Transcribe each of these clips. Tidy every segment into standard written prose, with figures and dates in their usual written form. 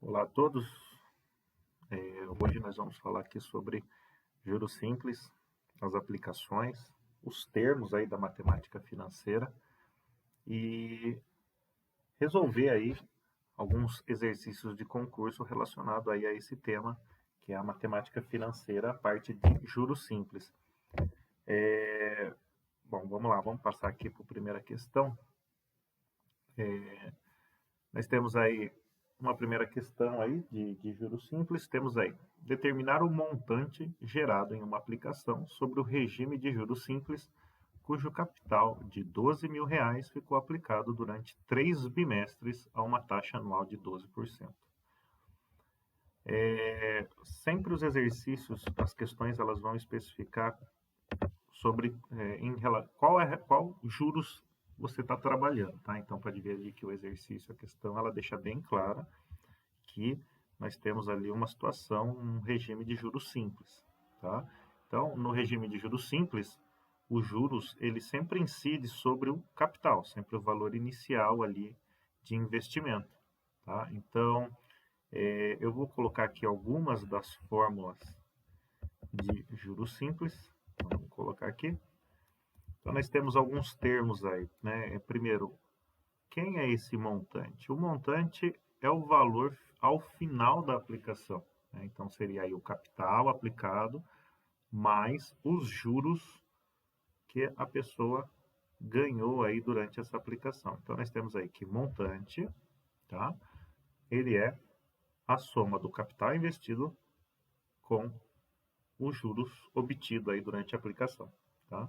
Olá a todos. Hoje nós vamos falar aqui sobre juros simples, as aplicações, os termos aí da matemática financeira e resolver aí alguns exercícios de concurso relacionado aí a esse tema, que é a matemática financeira, a parte de juros simples. Bom, vamos lá, vamos passar aqui para a primeira questão. Nós temos aí uma primeira questão aí de juros simples, temos aí determinar o montante gerado em uma aplicação sobre o regime de juros simples, cujo capital de R$ 12.000 ficou aplicado durante 3 bimestres a uma taxa anual de 12%. Sempre os exercícios, as questões, elas vão especificar sobre qual juros você está trabalhando, tá? Então, pode ver ali que o exercício, a questão, ela deixa bem clara que nós temos ali uma situação, um regime de juros simples, tá? Então, no regime de juros simples, os juros, ele sempre incide sobre o capital, sempre o valor inicial ali de investimento, tá? Então, eu vou colocar aqui algumas das fórmulas de juros simples, vamos colocar aqui. Então, nós temos alguns termos aí, né? Primeiro, quem é esse montante? O montante é o valor ao final da aplicação, né? Então, seria aí o capital aplicado mais os juros que a pessoa ganhou aí durante essa aplicação. Então, nós temos aí que montante, tá? Ele é a soma do capital investido com os juros obtidos aí durante a aplicação, tá?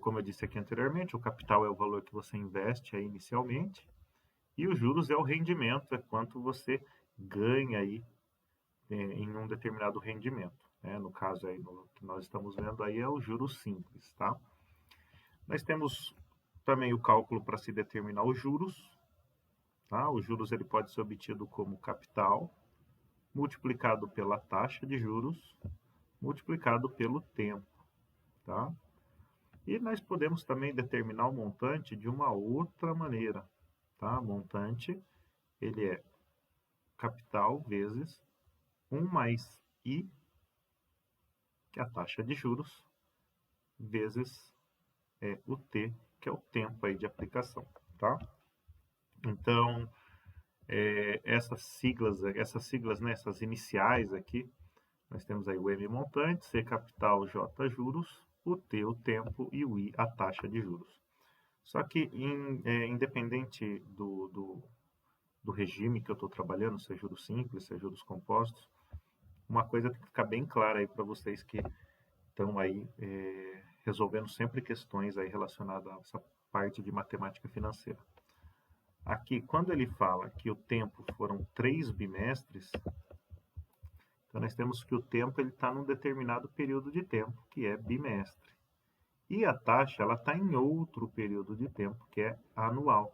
Como eu disse aqui anteriormente, o capital é o valor que você investe aí inicialmente e os juros é o rendimento, é quanto você ganha aí em um determinado rendimento, né? No caso aí, no que nós estamos vendo aí é o juros simples, tá? Nós temos também o cálculo para se determinar os juros, tá? Os juros ele pode ser obtido como capital multiplicado pela taxa de juros multiplicado pelo tempo, tá? E nós podemos também determinar o montante de uma outra maneira, tá? Montante, ele é capital vezes 1 mais I, que é a taxa de juros, vezes o T, que é o tempo aí de aplicação, tá? Então, essas siglas, né, essas iniciais aqui, nós temos aí o M montante, C capital, J juros, o T o tempo e o I a taxa de juros. Só que, independente do regime que eu estou trabalhando, se é juros simples, se é juros compostos, uma coisa tem que ficar bem clara aí para vocês que estão aí resolvendo sempre questões aí relacionadas a essa parte de matemática financeira. Aqui, quando ele fala que o tempo foram 3 bimestres, então nós temos que o tempo está num determinado período de tempo, que é bimestre. E a taxa ela está em outro período de tempo, que é anual.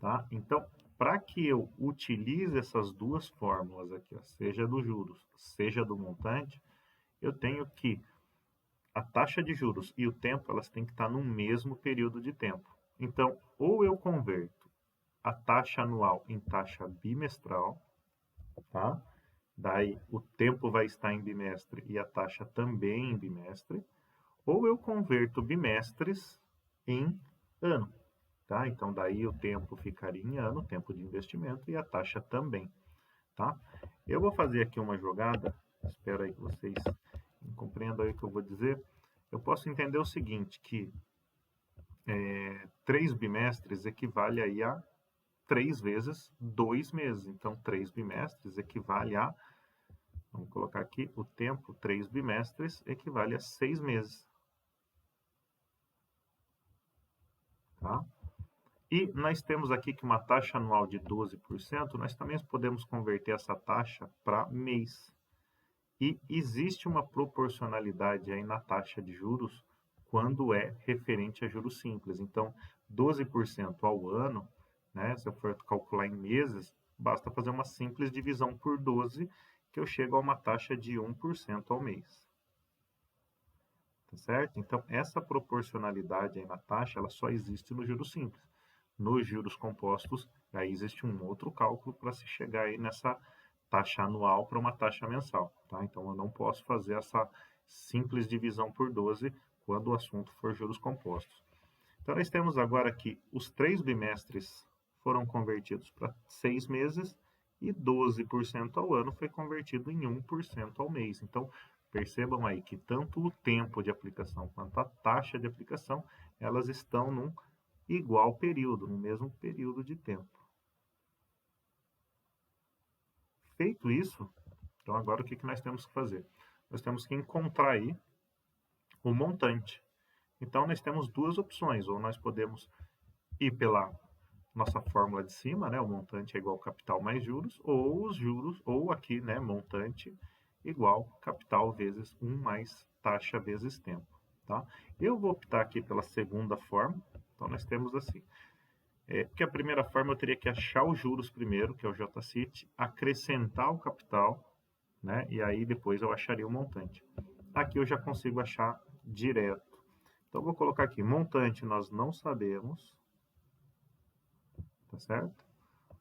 Tá? Então, para que eu utilize essas duas fórmulas aqui, ó, seja do juros, seja do montante, eu tenho que a taxa de juros e o tempo elas têm que estar no mesmo período de tempo. Então, ou eu converto a taxa anual em taxa bimestral, tá? Daí o tempo vai estar em bimestre e a taxa também em bimestre, ou eu converto bimestres em ano, tá? Então daí o tempo ficaria em ano, tempo de investimento e a taxa também, tá? Eu vou fazer aqui uma jogada, espero aí que vocês compreendam aí o que eu vou dizer. Eu posso entender o seguinte, que 3 bimestres equivale aí a 3 vezes 2 meses. Então, 3 bimestres equivale a, vamos colocar aqui, o tempo, 3 bimestres equivale a 6 meses. Tá? E nós temos aqui que uma taxa anual de 12%, nós também podemos converter essa taxa para mês. E existe uma proporcionalidade aí na taxa de juros quando é referente a juros simples. Então, 12% ao ano, né, se eu for calcular em meses, basta fazer uma simples divisão por 12, que eu chego a uma taxa de 1% ao mês. Tá certo? Então, essa proporcionalidade aí na taxa, ela só existe no juros simples. Nos juros compostos, Aí existe um outro cálculo para se chegar aí nessa taxa anual para uma taxa mensal, tá? Então, eu não posso fazer essa simples divisão por 12 quando o assunto for juros compostos. Então, nós temos agora que os 3 bimestres foram convertidos para 6 meses e 12% ao ano foi convertido em 1% ao mês. Então, percebam aí que tanto o tempo de aplicação quanto a taxa de aplicação, elas estão num igual período, no mesmo período de tempo. Feito isso, então agora o que nós temos que fazer? Nós temos que encontrar aí o montante. Então, nós temos duas opções, ou nós podemos ir pela nossa fórmula de cima, né, o montante é igual capital mais juros, ou os juros, ou aqui, né, montante igual capital vezes 1 mais taxa vezes tempo, tá? Eu vou optar aqui pela segunda forma, então nós temos assim, porque a primeira forma eu teria que achar os juros primeiro, que é o JCIT, acrescentar o capital, né, e aí depois eu acharia o montante. Aqui eu já consigo achar direto. Então, eu vou colocar aqui, montante nós não sabemos, tá certo?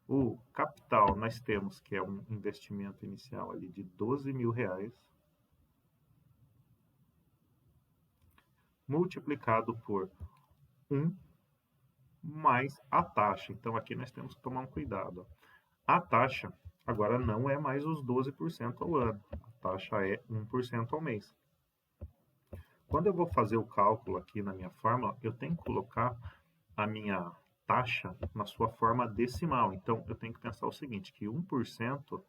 O capital nós temos que é um investimento inicial ali de R$12.000, multiplicado por 1 mais a taxa. Então, aqui nós temos que tomar um cuidado. A taxa agora não é mais os 12% ao ano, a taxa é 1% ao mês. Quando eu vou fazer o cálculo aqui na minha fórmula, eu tenho que colocar a minha taxa na sua forma decimal. Então, eu tenho que pensar o seguinte, que 1%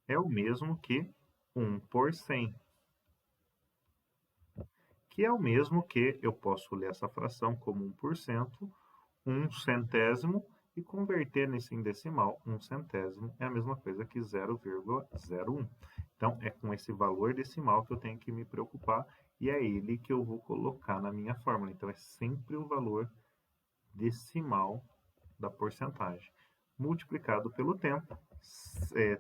é o mesmo que 1 por 100. Que é o mesmo que, eu posso ler essa fração como 1%, 1 centésimo, e converter nesse em decimal, 1 centésimo é a mesma coisa que 0,01. Então, é com esse valor decimal que eu tenho que me preocupar, e é ele que eu vou colocar na minha fórmula. Então, é sempre o valor decimal da porcentagem, multiplicado pelo tempo,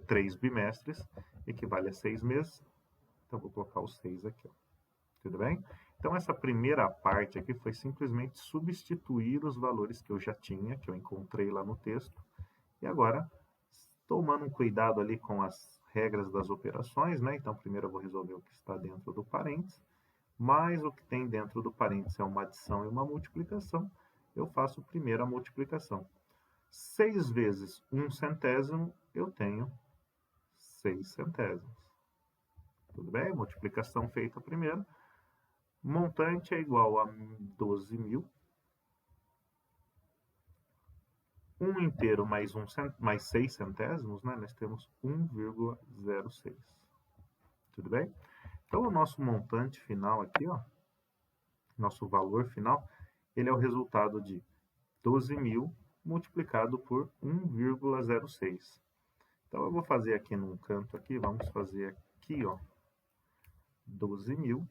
3 bimestres, equivale a 6 meses. Então, vou colocar os 6 aqui, ó. Tudo bem? Então, essa primeira parte aqui foi simplesmente substituir os valores que eu já tinha, que eu encontrei lá no texto. E agora, tomando um cuidado ali com as regras das operações, né? Então, primeiro eu vou resolver o que está dentro do parênteses, mais o que tem dentro do parênteses é uma adição e uma multiplicação. Eu faço primeiro a multiplicação. 6 vezes 1 centésimo, eu tenho 6 centésimos. Tudo bem? Multiplicação feita primeiro. Montante é igual a 12.000. 1 inteiro mais 6 centésimos, né? Nós temos 1,06. Tudo bem? Então, o nosso montante final aqui, ó, nosso valor final, ele é o resultado de 12.000 multiplicado por 1,06. Então, eu vou fazer aqui num canto aqui, vamos fazer aqui, ó, 12.000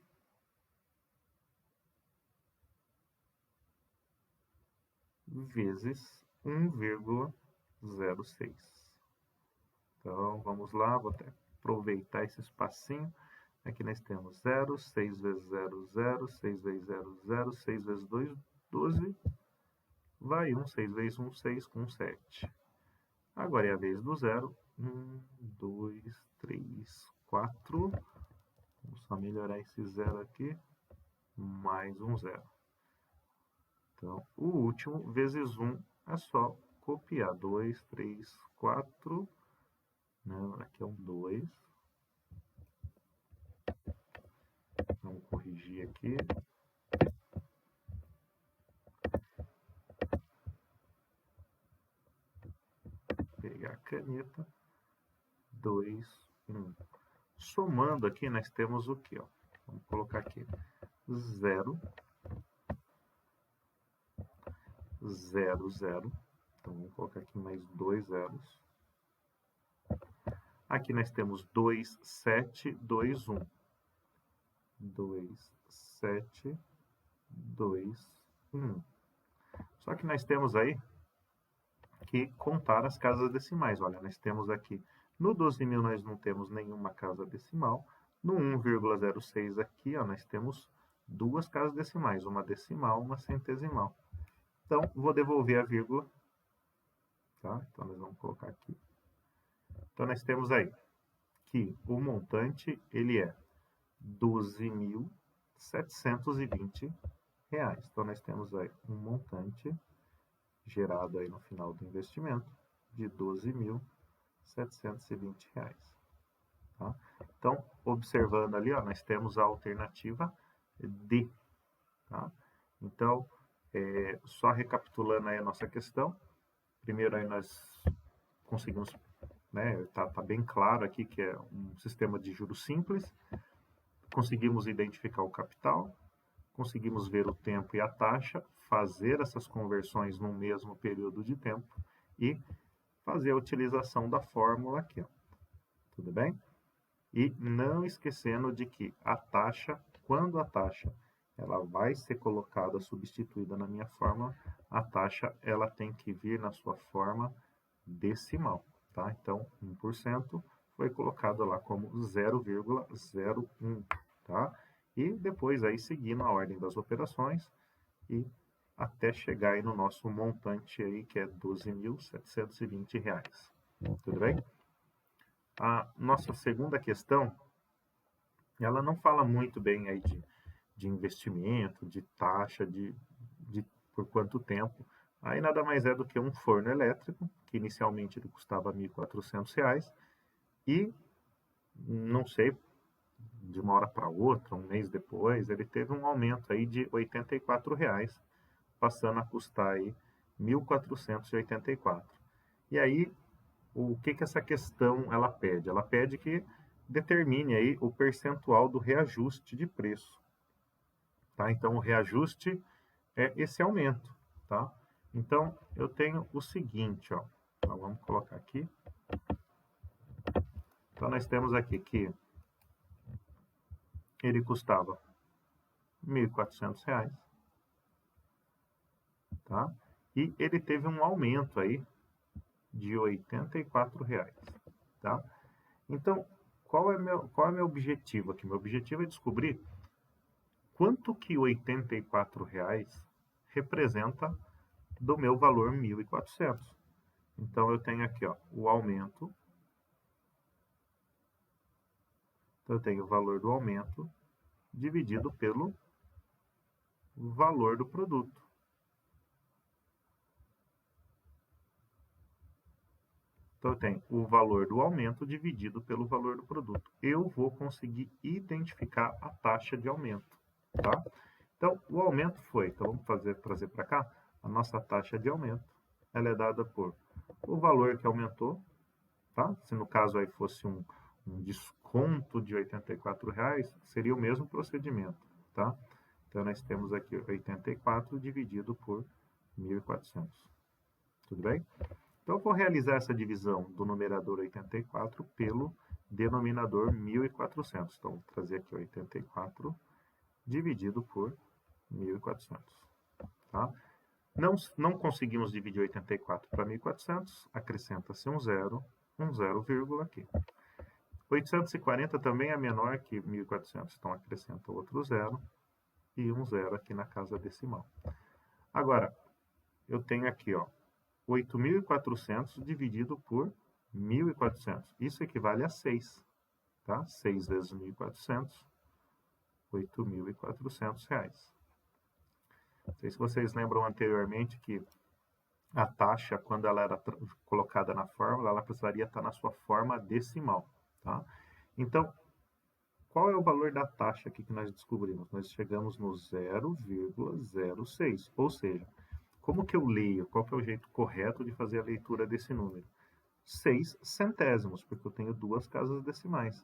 vezes 1,06. Então, vamos lá, vou até aproveitar esse espacinho. Aqui nós temos 0, 6 vezes 0, 0, 6 vezes 0, 0, 6 vezes 2, 12. Vai 1, 6 vezes 1, 6 com 7. Agora é a vez do 0. 1, 2, 3, 4. Vamos só melhorar esse 0 aqui. Mais um 0. Então, o último vezes 1 é só copiar. 2, 3, 4. Não, aqui é um 2. Vamos corrigir aqui. Pegar a caneta. 2, 1. Somando aqui, nós temos o quê? Ó? Vamos colocar aqui 0, 0, 0. Então, vamos colocar aqui mais 2 zeros. Aqui nós temos 2, 7, 2, 1. 2, 7, 2, 1. Só que nós temos aí que contar as casas decimais. Olha, nós temos aqui, no 12.000 nós não temos nenhuma casa decimal. No 1,06 aqui, ó, nós temos duas casas decimais, uma decimal, uma centesimal. Então, vou devolver a vírgula tá? Então, nós vamos colocar aqui. Então, nós temos aí que o montante, ele é R$ 12.720. Então, nós temos aí um montante gerado aí no final do investimento de R$ 12.720. Tá? Então, observando ali, ó, nós temos a alternativa D. Tá? Então, só recapitulando aí a nossa questão, primeiro aí nós conseguimos, né, tá bem claro aqui que é um sistema de juros simples, conseguimos identificar o capital, conseguimos ver o tempo e a taxa, fazer essas conversões no mesmo período de tempo e fazer a utilização da fórmula aqui, ó. Tudo bem? E não esquecendo de que a taxa, quando a taxa ela vai ser colocada, substituída na minha fórmula, a taxa ela tem que vir na sua forma decimal, tá? Então, 1% foi colocado lá como 0,01, tá? E depois aí seguindo a ordem das operações e até chegar aí no nosso montante aí, que é R$ 12.720. Tudo bem? A nossa segunda questão, ela não fala muito bem aí de investimento, de taxa, de por quanto tempo. Aí nada mais é do que um forno elétrico, que inicialmente ele custava R$ 1.400, e não sei, de uma hora para outra, um mês depois, ele teve um aumento aí de R$ 84, passando a custar aí R$ 1.484. E aí, o que essa questão ela pede? Ela pede que determine aí o percentual do reajuste de preço. Tá? Então, o reajuste é esse aumento. Tá? Então, eu tenho o seguinte, ó. Então, vamos colocar aqui. Então, nós temos aqui que ele custava R$ 1.400, tá? E ele teve um aumento aí de R$ 84, tá? Então, qual é meu objetivo aqui? Meu objetivo é descobrir quanto que R$ 84 representa do meu valor 1.400. Então, eu tenho aqui, ó, o aumento. Então, eu tenho o valor do aumento dividido pelo valor do produto. Então, eu tenho o valor do aumento dividido pelo valor do produto. Eu vou conseguir identificar a taxa de aumento, tá? Então, o aumento foi, então vamos trazer para cá, a nossa taxa de aumento, ela é dada por o valor que aumentou, tá? Se no caso aí fosse um desconto de R$ 84, seria o mesmo procedimento, tá? Então, nós temos aqui 84 dividido por 1.400. Tudo bem? Então, eu vou realizar essa divisão do numerador 84 pelo denominador 1.400. Então, vou trazer aqui 84 dividido por 1.400. Tá? Não conseguimos dividir 84 para 1.400, acrescenta-se um zero vírgula aqui. 840 também é menor que 1.400, então acrescenta outro zero e um zero aqui na casa decimal. Agora, eu tenho aqui, ó, 8.400 dividido por 1.400. Isso equivale a 6, tá? 6 vezes 1.400, R$ 8.400. Não sei se vocês lembram anteriormente que a taxa, quando ela era colocada na fórmula, ela precisaria estar na sua forma decimal, tá? Então, qual é o valor da taxa aqui que nós descobrimos? Nós chegamos no 0,06, ou seja, como que eu leio? Qual que é o jeito correto de fazer a leitura desse número? 6 centésimos, porque eu tenho duas casas decimais.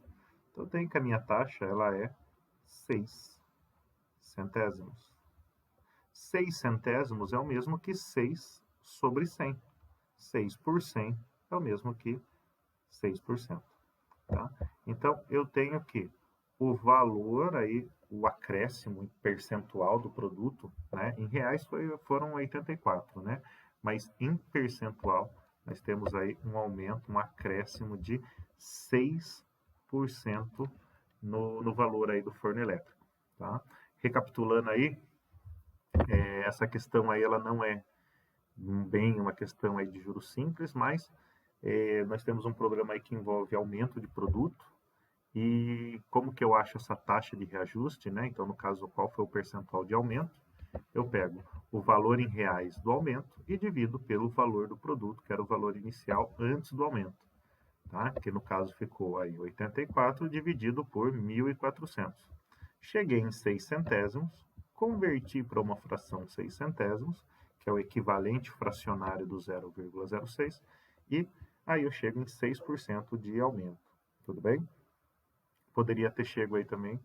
Então, eu tenho que a minha taxa ela é 6 centésimos. 6 centésimos é o mesmo que 6 sobre 100. 6 por 100 é o mesmo que 6%. Tá? Então, eu tenho que o valor aí, o acréscimo percentual do produto, né, em reais foram 84, né? Mas em percentual, nós temos aí um aumento, um acréscimo de 6% no valor aí do forno elétrico, tá? Recapitulando aí, essa questão aí, ela não é bem uma questão aí de juros simples, mas nós temos um problema aí que envolve aumento de produto e como que eu acho essa taxa de reajuste, né? Então, no caso, qual foi o percentual de aumento? Eu pego o valor em reais do aumento e divido pelo valor do produto, que era o valor inicial antes do aumento, tá? Que no caso ficou aí 84 dividido por 1.400. Cheguei em 6 centésimos, converti para uma fração 6 centésimos, que é o equivalente fracionário do 0,06, e aí eu chego em 6% de aumento. Tudo bem? Poderia ter chego aí também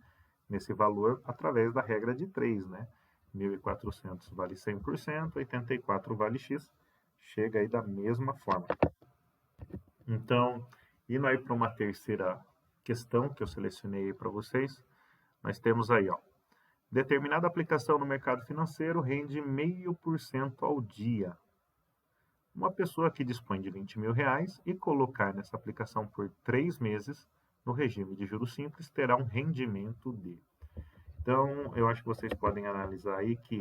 nesse valor através da regra de 3, né? 1.400 vale 100%, 84 vale X, chega aí da mesma forma. Então, indo aí para uma terceira questão que eu selecionei para vocês, nós temos aí, ó, determinada aplicação no mercado financeiro rende 0,5% ao dia. Uma pessoa que dispõe de 20 mil reais e colocar nessa aplicação por 3 meses, no regime de juros simples, terá um rendimento de. Então, eu acho que vocês podem analisar aí que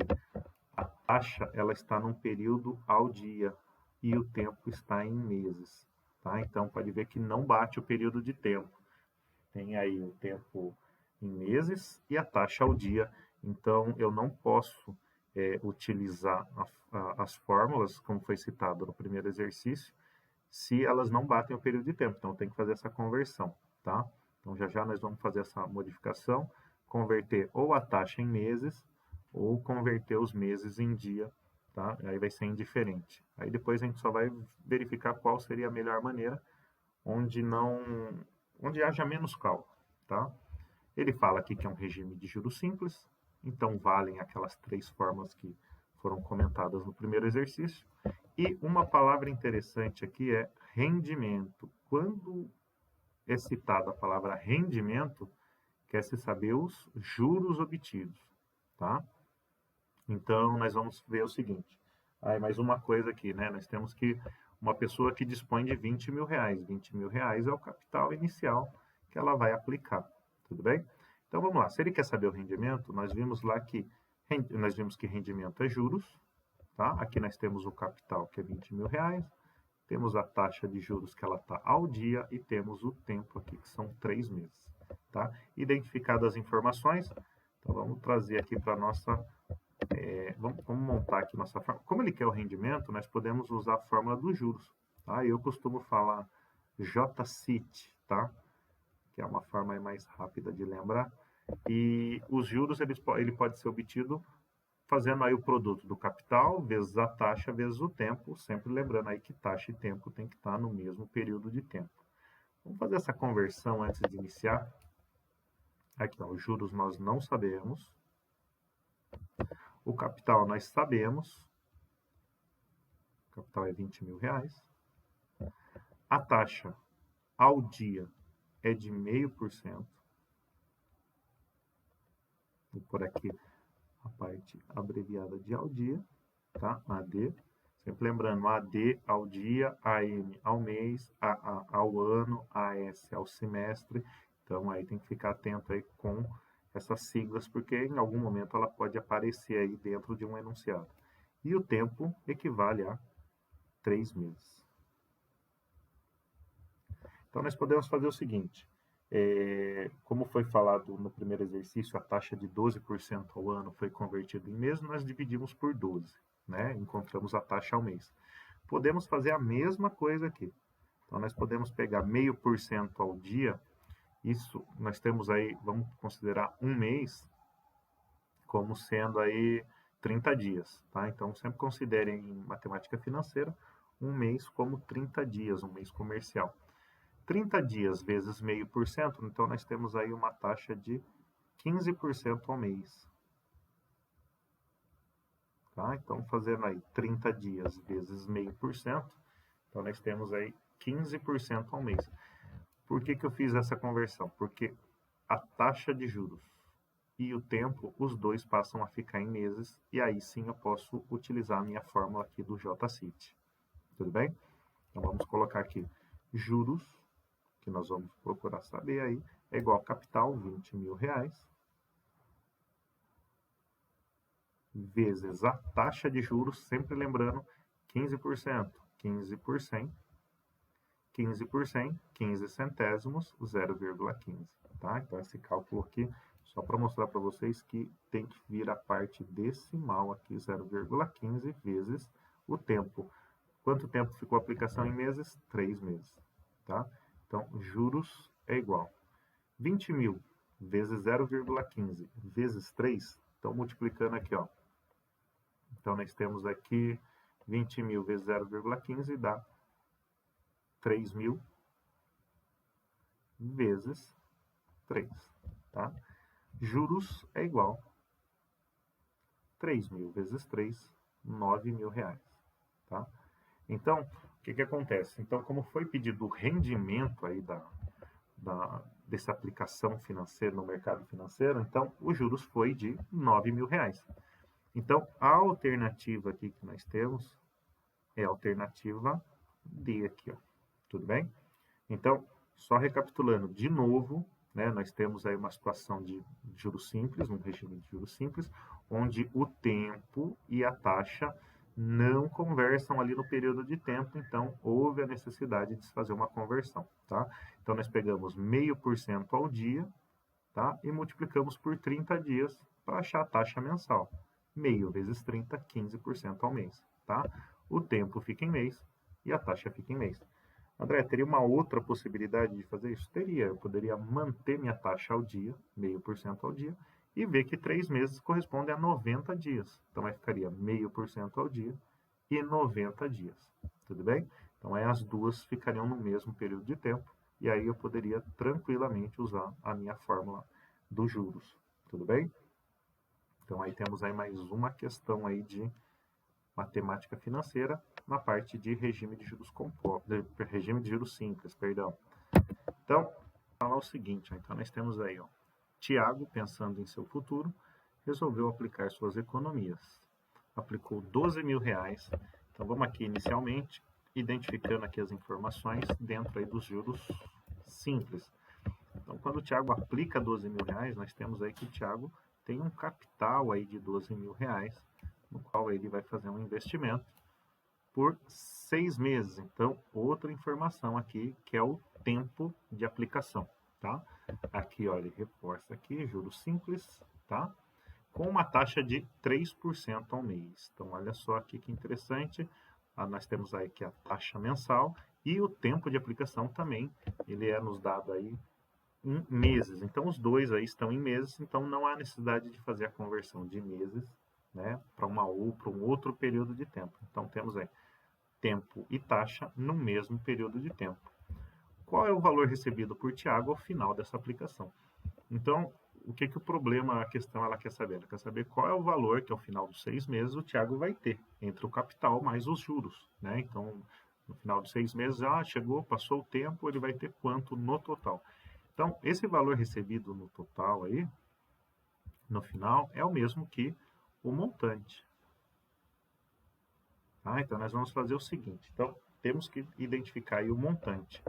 a taxa ela está num período ao dia e o tempo está em meses. Tá? Então, pode ver que não bate o período de tempo. Tem aí o tempo em meses e a taxa ao dia. Então, eu não posso utilizar as fórmulas, como foi citado no primeiro exercício, se elas não batem o período de tempo. Então, eu tenho que fazer essa conversão. Tá? Então, já já nós vamos fazer essa modificação, converter ou a taxa em meses ou converter os meses em dia. Tá? Aí vai ser indiferente. Aí depois a gente só vai verificar qual seria a melhor maneira onde haja menos cálculo, tá? Ele fala aqui que é um regime de juros simples, então valem aquelas 3 formas que foram comentadas no primeiro exercício. E uma palavra interessante aqui é rendimento. Quando é citada a palavra rendimento, quer-se saber os juros obtidos, tá? Então, nós vamos ver o seguinte. Aí, mais uma coisa aqui, né? Nós temos que uma pessoa que dispõe de 20 mil reais. 20 mil reais é o capital inicial que ela vai aplicar. Tudo bem? Então, vamos lá. Se ele quer saber o rendimento, nós vimos que rendimento é juros. Tá? Aqui nós temos o capital, que é 20 mil reais. Temos a taxa de juros que ela está ao dia e temos o tempo aqui, que são 3 meses. Tá? Identificadas as informações, então vamos trazer aqui para a nossa vamos montar aqui nossa fórmula. Como ele quer o rendimento, nós podemos usar a fórmula dos juros. Tá? Eu costumo falar JCIT, tá? Que é uma forma mais rápida de lembrar. E os juros ele pode ser obtido fazendo aí o produto do capital vezes a taxa vezes o tempo, sempre lembrando aí que taxa e tempo tem que estar no mesmo período de tempo. Vamos fazer essa conversão antes de iniciar. Aqui, ó, os juros nós não sabemos. O capital nós sabemos. O capital é 20 mil reais. A taxa ao dia é de 0,5%. Vou por aqui a parte abreviada de ao dia, tá? AD. Sempre lembrando, AD ao dia, AM ao mês, AA ao ano, AS ao semestre. Então, aí tem que ficar atento aí com essas siglas, porque em algum momento ela pode aparecer aí dentro de um enunciado. E o tempo equivale a 3 meses. Então, nós podemos fazer o seguinte. Como foi falado no primeiro exercício, a taxa de 12% ao ano foi convertida em mês, nós dividimos por 12, né? Encontramos a taxa ao mês. Podemos fazer a mesma coisa aqui. Então, nós podemos pegar 0,5% ao dia, isso nós temos aí, vamos considerar um mês como sendo aí 30 dias, tá? Então, sempre considerem em matemática financeira um mês como 30 dias, um mês comercial. 30 dias vezes 0,5%, então nós temos aí uma taxa de 15% ao mês. Tá? Então, fazendo aí 30 dias vezes 0,5%, então nós temos aí 15% ao mês. Por que eu fiz essa conversão? Porque a taxa de juros e o tempo, os dois passam a ficar em meses, e aí sim eu posso utilizar a minha fórmula aqui do JCIT. Tudo bem? Então, vamos colocar aqui juros, que nós vamos procurar saber aí, é igual a capital, 20 mil reais, vezes a taxa de juros, sempre lembrando 15%, 15 por 100, 15 por 100, 15 centésimos, 0,15, tá? Então, esse cálculo aqui, só para mostrar para vocês que tem que vir a parte decimal aqui, 0,15 vezes o tempo. Quanto tempo ficou a aplicação em meses? 3 meses, tá? Então, juros é igual 20 mil vezes 0,15 vezes 3. Então, multiplicando aqui, ó. Então, nós temos aqui 20 mil vezes 0,15 dá 3 mil vezes 3, tá? Juros é igual 3 mil vezes 3, 9 mil reais, tá? Então, o que acontece? Então, como foi pedido o rendimento aí dessa aplicação financeira no mercado financeiro, então, os juros foi de 9 mil reais. Então, a alternativa aqui que nós temos é a alternativa D aqui, ó. Tudo bem? Então, só recapitulando de novo, né, nós temos aí uma situação de juros simples, um regime de juros simples, onde o tempo e a taxa não conversam ali no período de tempo, então houve a necessidade de se fazer uma conversão, tá? Então, nós pegamos 0,5% ao dia, tá? E multiplicamos por 30 dias para achar a taxa mensal. 0,5 vezes 30, 15% ao mês, tá? O tempo fica em mês e a taxa fica em mês. André, teria uma outra possibilidade de fazer isso? Teria. Eu poderia manter minha taxa ao dia, 0,5% ao dia, e ver que 3 meses corresponde a 90 dias. Então, aí ficaria 0,5% ao dia e 90 dias. Tudo bem? Então, aí as duas ficariam no mesmo período de tempo, e aí eu poderia tranquilamente usar a minha fórmula dos juros. Tudo bem? Então, aí temos aí mais uma questão aí de matemática financeira na parte de regime de juros regime de juros simples, perdão. Então, falar o seguinte, ó, então nós temos aí, ó, Tiago, pensando em seu futuro, resolveu aplicar suas economias. Aplicou 12 mil reais. Então, vamos aqui inicialmente, identificando aqui as informações dentro aí dos juros simples. Então, quando o Tiago aplica 12 mil reais, nós temos aí que o Tiago tem um capital aí de 12 mil reais, no qual ele vai fazer um investimento por 6 meses. Então, outra informação aqui, que é o tempo de aplicação, tá? Aqui, olha, ele reforça aqui, juros simples, tá? Com uma taxa de 3% ao mês. Então, olha só aqui que interessante. Nós temos aí que a taxa mensal e o tempo de aplicação também, ele é nos dado aí em meses. Então, os dois aí estão em meses, então não há necessidade de fazer a conversão de meses, né, para um outro período de tempo. Então, temos aí tempo e taxa no mesmo período de tempo. Qual é o valor recebido por Tiago ao final dessa aplicação? Então, o que o problema, a questão, ela quer saber? Ela quer saber qual é o valor que ao final dos 6 meses o Tiago vai ter entre o capital mais os juros, né? Então, no final dos 6 meses, chegou, passou o tempo, ele vai ter quanto no total? Então, esse valor recebido no total aí, no final, é o mesmo que o montante. Então, nós vamos fazer o seguinte. Então, temos que identificar aí o montante.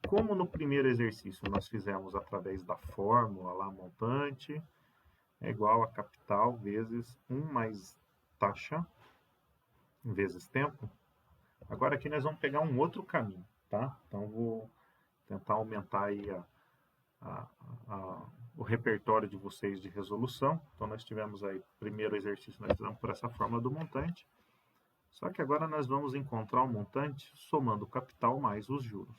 Como no primeiro exercício nós fizemos através da fórmula lá, montante é igual a capital vezes 1 mais taxa vezes tempo. Agora aqui nós vamos pegar um outro caminho, tá? Então, vou tentar aumentar aí o repertório de vocês de resolução. Então, nós tivemos aí, primeiro exercício, nós fizemos por essa fórmula do montante. Só que agora nós vamos encontrar o montante somando o capital mais os juros,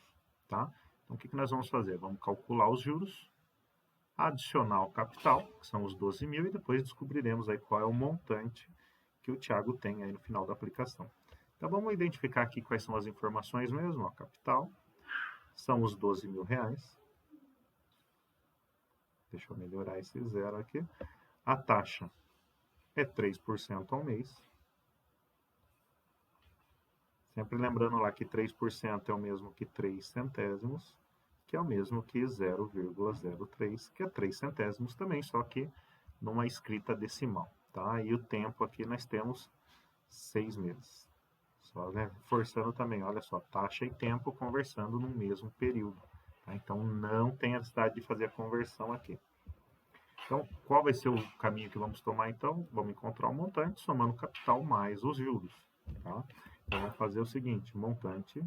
tá? Então, o que nós vamos fazer? Vamos calcular os juros, adicionar o capital, que são os 12 mil, e depois descobriremos aí qual é o montante que o Tiago tem aí no final da aplicação. Então, vamos identificar aqui quais são as informações mesmo. Capital são os 12 mil reais. Deixa eu melhorar esse zero aqui. A taxa é 3% ao mês. Sempre lembrando lá que 3% é o mesmo que 3 centésimos, que é o mesmo que 0,03, que é 3 centésimos também, só que numa escrita decimal, tá? E o tempo aqui nós temos 6 meses. Só, né, forçando também, olha só, taxa e tempo conversando no mesmo período. Tá? Então, não tem a necessidade de fazer a conversão aqui. Então, qual vai ser o caminho que vamos tomar, então? Vamos encontrar o montante somando o capital mais os juros, tá? Então, vamos fazer o seguinte, montante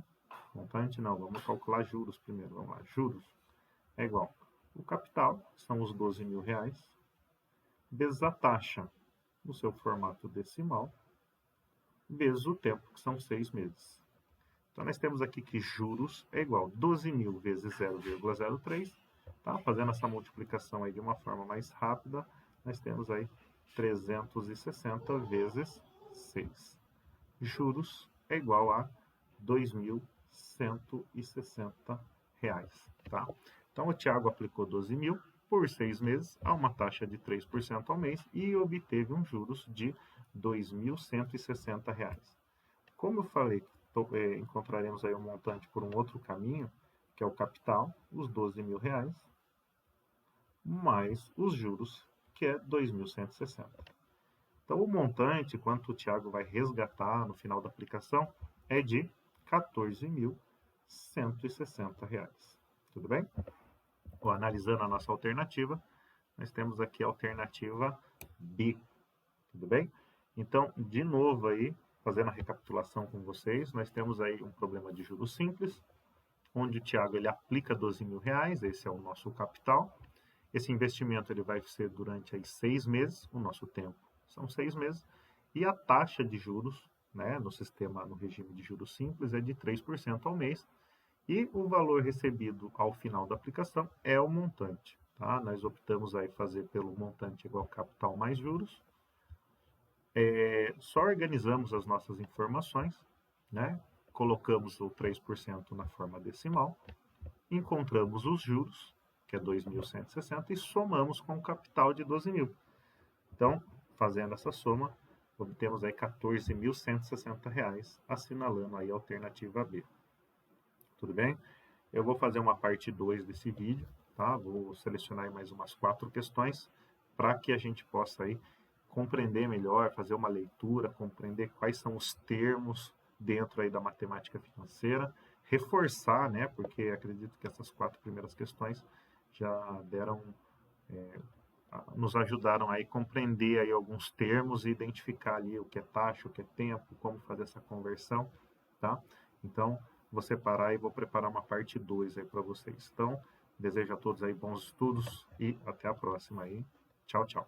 não, vamos calcular juros primeiro, vamos lá, juros é igual, o capital, são os 12 mil reais, vezes a taxa, no seu formato decimal, vezes o tempo, que são 6 meses. Então, nós temos aqui que juros é igual a 12 mil vezes 0,03, tá? Fazendo essa multiplicação aí de uma forma mais rápida, nós temos aí 360 vezes 6. Juros é igual a R$ 2.160, tá? Então, o Thiago aplicou 12 mil por 6 meses a uma taxa de 3% ao mês e obteve um juros de R$ 2.160. Como eu falei, encontraremos aí um montante por um outro caminho, que é o capital, os 12 mil reais, mais os juros, que é 2.160. Então, o montante, quanto o Thiago vai resgatar no final da aplicação, é de R$ 14.160. Tudo bem? Bom, analisando a nossa alternativa, nós temos aqui a alternativa B. Tudo bem? Então, de novo aí, fazendo a recapitulação com vocês, nós temos aí um problema de juros simples, onde o Thiago ele aplica 12 mil reais, esse é o nosso capital. Esse investimento ele vai ser durante aí 6 meses, o nosso tempo são 6 meses, e a taxa de juros, né, no regime de juros simples, é de 3% ao mês, e o valor recebido ao final da aplicação é o montante. Tá? Nós optamos aí fazer pelo montante igual capital mais juros. Só organizamos as nossas informações, né? Colocamos o 3% na forma decimal, encontramos os juros, que é 2.160, e somamos com o capital de 12 mil. Então, fazendo essa soma, obtemos aí R$ 14.160, assinalando aí a alternativa B. Tudo bem? Eu vou fazer uma parte 2 desse vídeo, tá? Vou selecionar mais umas 4 questões para que a gente possa aí compreender melhor, fazer uma leitura, compreender quais são os termos dentro aí da matemática financeira, reforçar, né? Porque acredito que essas 4 primeiras questões já deram, nos ajudaram aí a compreender aí alguns termos e identificar ali o que é taxa, o que é tempo, como fazer essa conversão, tá? Então, vou separar e vou preparar uma parte 2 aí para vocês. Então, desejo a todos aí bons estudos e até a próxima aí. Tchau, tchau.